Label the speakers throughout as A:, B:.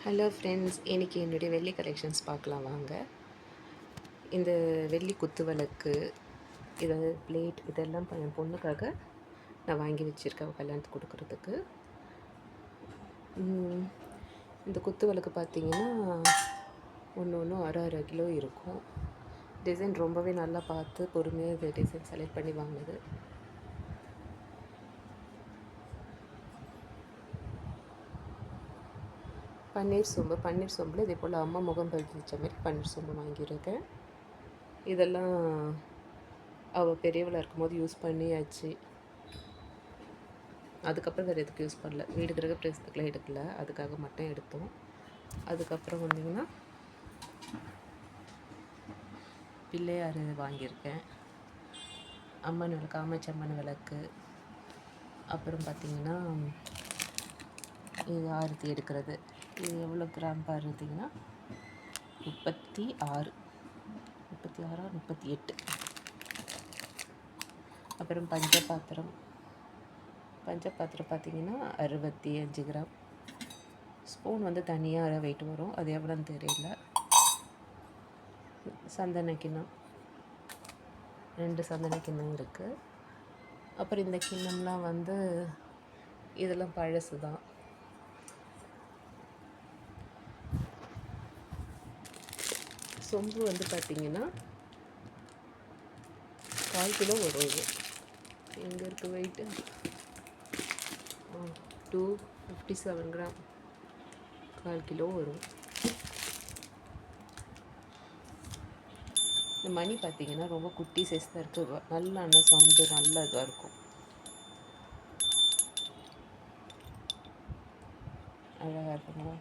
A: Hello friends, இன்றைக்கி என்னுடைய வெள்ளி கலெக்ஷன்ஸ் பார்க்கலாம் வாங்க. இந்த வெள்ளி குத்து விளக்கு, இதாவது பிளேட், இதெல்லாம் என் பொண்ணுக்காக நான் வாங்கி வச்சுருக்கேன் கல்யாணத்துக்கு கொடுக்குறதுக்கு. இந்த குத்து விளக்கு பார்த்திங்கன்னா ஒன்று அரை அரை கிலோ இருக்கும். டிசைன் ரொம்பவே நல்லா பார்த்து பொறுமையாக இது டிசைன் செலக்ட் பண்ணி வாங்கினது. பன்னீர் சோம்பில் இதே போல் அம்மா முகம் பதிச்ச மாதிரி பன்னீர் சோம்பு வாங்கியிருக்கேன். இதெல்லாம் அவள் பெரியவளாக இருக்கும்போது யூஸ் பண்ணியாச்சு. அதுக்கப்புறம் வேறு எதுக்கு யூஸ் பண்ணல, வீடு கிரக பிரவேசத்துக்குலாம் எடுக்கல, அதுக்காக மட்டும் எடுத்தோம். அதுக்கப்புறம் வந்திங்கன்னா பிள்ளையார் வாங்கியிருக்கேன், அம்மன் விளக்கு, காமாட்சி அம்மன் விளக்கு. அப்புறம் பார்த்திங்கன்னா இது ஆரத்தி எடுக்கிறது. இது எவ்வளோ கிராம் பார்த்தீங்கன்னா 36 38. அப்புறம் பஞ்சபாத்திரம் பார்த்திங்கன்னா 65 கிராம். ஸ்பூன் வந்து தனியாக வெயிட் வரும், அது எவ்வளோன்னு தெரியல. சந்தன கிண்ணம் 2 சந்தன கிண்ணம் இருக்குது. அப்புறம் இந்த கிண்ணம்லாம் வந்து இதெல்லாம் பழசு தான். சொம்பு வந்து பார்த்திங்கன்னா 1/4 கிலோ வரும். இது எங்கே இருக்குது வெயிட்டு? 257 கிராம், 1/4 கிலோ வரும். இந்த மணி பார்த்திங்கன்னா ரொம்ப குட்டி சைஸ் தான் இருக்குது. நல்ல சவுண்டு நல்ல இதாக இருக்கும், அழகாக இருக்குங்களா?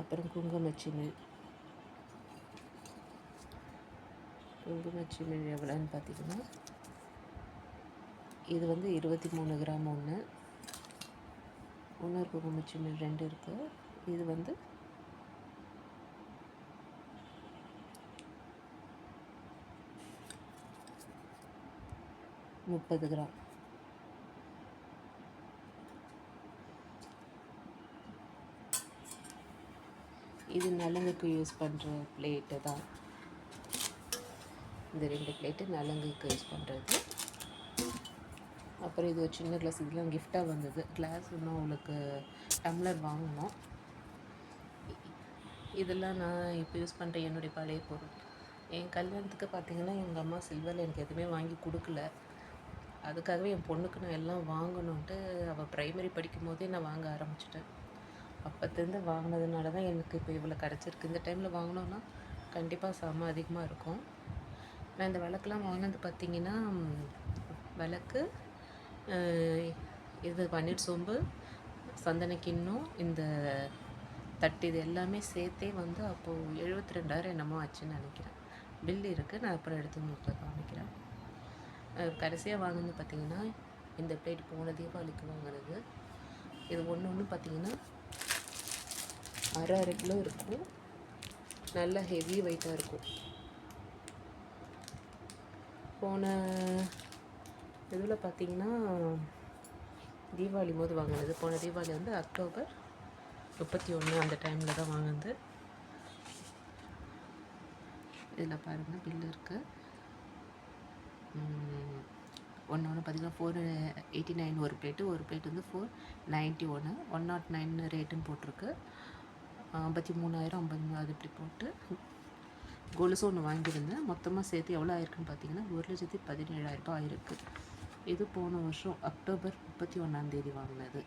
A: அப்புறம் குங்குமச்சிமிழ் எவ்வளோன்னு பார்த்திங்கன்னா இது வந்து 23 கிராம். இன்னொரு குங்குமச்சிமிழ் 2 இருக்குது. இது வந்து 30 கிராம். இது நலங்குக்கு யூஸ் பண்ணுற பிளேட்டு தான். இந்த 2 பிளேட்டு நலங்குக்கு யூஸ் பண்ணுறது. அப்புறம் இது ஒரு சின்ன கிளாஸ், இதெல்லாம் கிஃப்டாக வந்தது. கிளாஸ் இன்னும் அவளுக்கு டம்ளர் வாங்கினோம். இதெல்லாம் நான் இப்போ யூஸ் பண்ணுற என்னுடைய பழைய பொருள். என் கல்யாணத்துக்கு பார்த்திங்கன்னா எங்கள் அம்மா சில்வரில் எனக்கு எதுவுமே வாங்கி கொடுக்கல. அதுக்காகவே என் பொண்ணுக்கு நான் எல்லாம் வாங்கணுன்ட்டு அவள் ப்ரைமரி படிக்கும் போதே நான் வாங்க ஆரம்பிச்சிட்டேன். அப்போத்துலேருந்து வாங்கினதுனால தான் எனக்கு இப்போ இவ்வளோ கிடச்சிருக்கு. இந்த டைமில் வாங்கினோன்னா கண்டிப்பாக செம அதிகமாக இருக்கும். நான் இந்த விளக்குலாம் வாங்கினது பார்த்திங்கன்னா விளக்கு, இது பன்னீர் சோம்பு, சந்தன கிண்ணம், இந்த தட்டு, இது எல்லாமே சேர்த்தே வந்து அப்போது 72,000 என்னமோ ஆச்சுன்னு நினைக்கிறேன். பில் இருக்குது, நான் அப்புறம் எடுத்து உங்களுக்கு காமிக்கிறேன். கடைசியாக வாங்கினது பார்த்திங்கன்னா இந்த பிளேட் போன தீபாவளிக்கு வாங்கினது. இது ஒன்று பார்த்திங்கன்னா அரை கிலோ இருக்கும், நல்லா ஹெவி வெயிட்டாக இருக்கும். போன இதில் பார்த்திங்கன்னா தீபாவளி போது வாங்கினது. போன தீபாவளி வந்து அக்டோபர் 31 அந்த டைமில் தான் வாங்கினது. இதில் பாருங்கள் பில்லு இருக்குது. ஒன்று பார்த்திங்கன்னா 489 ஒரு பிளேட் வந்து 491, 109 ரேட்டுன்னு போட்டிருக்கு. 53,000, 53 அது இப்படி போட்டு கொலுசு ஒன்று வாங்கியிருந்தேன். மொத்தமாக சேர்த்து எவ்வளோ ஆயிருக்குன்னு பார்த்தீங்கன்னா 1,17,000 ஆயிருக்கு. இது போன வருஷம் அக்டோபர் 31 வாங்கினது.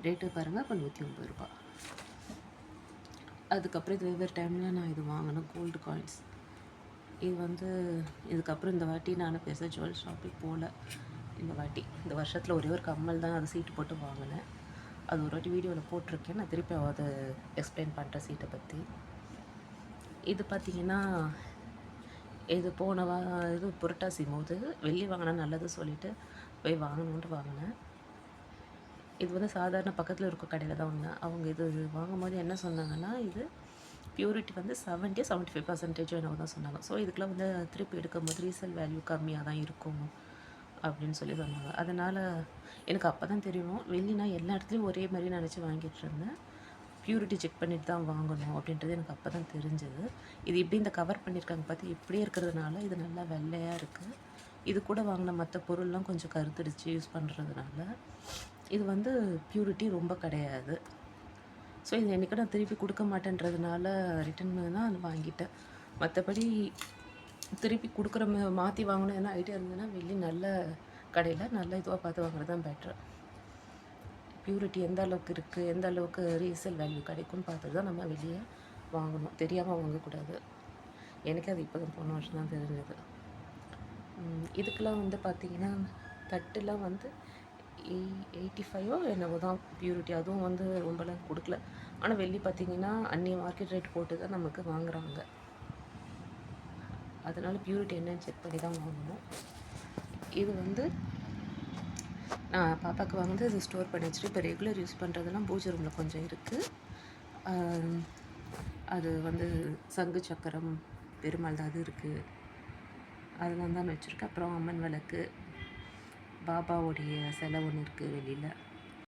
A: ரேட்டு பாருங்கள், அப்போ 109 ரூபா. அதுக்கப்புறம் இது வெவ்வேறு டைமில் நான் இது வாங்கினேன் கோல்டு காயின்ஸ். இது வந்து இதுக்கப்புறம் இந்த வாட்டி நான் பெருசாக ஜுவல் ஷாப்பிங் போகல. இந்த வருஷத்தில் ஒரே ஒரு கம்மல் தான் அது சீட்டு போட்டு வாங்கினேன். அது ஒரு வாட்டி வீடியோவில் போட்டிருக்கேன், நான் திருப்பி அதை எக்ஸ்பிளைன் பண்ணுறேன் சீட்டை பற்றி. இது பார்த்திங்கன்னா இது இது புரட்டாசி போது வெள்ளி வாங்கினா நல்லது சொல்லிவிட்டு போய் வாங்கணுன்ட்டு வாங்கினேன். இது வந்து சாதாரண பக்கத்தில் இருக்க கடையில் தான் வாங்கினேன். அவங்க இது வாங்கும்போது என்ன சொன்னாங்கன்னா, இது பியூரிட்டி வந்து 75% என்னவோ தான் சொன்னாங்க. ஸோ இதுக்கெலாம் வந்து திருப்பி எடுக்கும்போது ரீசேல் வேல்யூ கம்மியாக தான் இருக்கும் அப்படின்னு சொல்லி சொன்னாங்க. அதனால் எனக்கு அப்போ தான் தெரியும், வெள்ளி நான் எல்லா இடத்துலையும் ஒரே மாதிரி நினச்சி வாங்கிட்டு இருந்தேன். பியூரிட்டி செக் பண்ணிட்டு தான் வாங்கணும் அப்படின்றது எனக்கு அப்போ தான் தெரிஞ்சது. இது இப்படி இந்த கவர் பண்ணியிருக்காங்க பார்த்து இப்படியே இருக்கிறதுனால இது நல்லா வெள்ளையாக இருக்குது. இது கூட வாங்கின மற்ற பொருள்லாம் கொஞ்சம் கருத்துடிச்சு யூஸ் பண்ணுறதுனால இது வந்து பியூரிட்டி ரொம்ப கிடையாது. ஸோ இது என்றைக்கு நான் திருப்பி கொடுக்க மாட்டேன்றதுனால ரிட்டன் தான் வாங்கிட்டேன். மற்றபடி திருப்பி கொடுக்குற மாற்றி வாங்கணும் என்ன ஐடியா இருந்ததுன்னா வெள்ளி நல்ல கடையில் நல்ல இதுவாக பார்த்து வாங்குறது தான் பெட்ரு. பியூரிட்டி எந்த அளவுக்கு இருக்குது, எந்த அளவுக்கு ரீசேல் வேல்யூ கிடைக்கும்னு பார்த்துட்டு தான் நம்ம வெளியே வாங்கணும். தெரியாமல் வாங்கக்கூடாது. எனக்கு அது இப்போ தான் போன வருஷம் தான் தெரிஞ்சது. இதுக்கெலாம் வந்து பார்த்திங்கன்னா தட்டுலாம் வந்து 85 என்னவோ தான் பியூரிட்டி. அதுவும் வந்து ரொம்பலாம் கொடுக்கல. ஆனால் வெள்ளி பார்த்திங்கன்னா அந்நிய மார்க்கெட் ரேட் போட்டு தான் நமக்கு வாங்குகிறாங்க. அதனால் பியூரிட்டி என்னன்னு செக் பண்ணி தான் வாங்கணும். இது வந்து நான் பாப்பாவுக்கு வந்து இது ஸ்டோர் பண்ணி வச்சுட்டு இப்போ ரெகுலர் யூஸ் பண்ணுறதெல்லாம் பூஜை ரூமில் கொஞ்சம் இருக்குது. அது வந்து சங்கு சக்கரம் பெருமாள் தான் அது இருக்குது, அதெல்லாம் தான் வச்சுருக்கேன். அப்புறம் அம்மன் விளக்கு, பாபாவுடைய சிலை ஒன்று இருக்குது வெளியில்.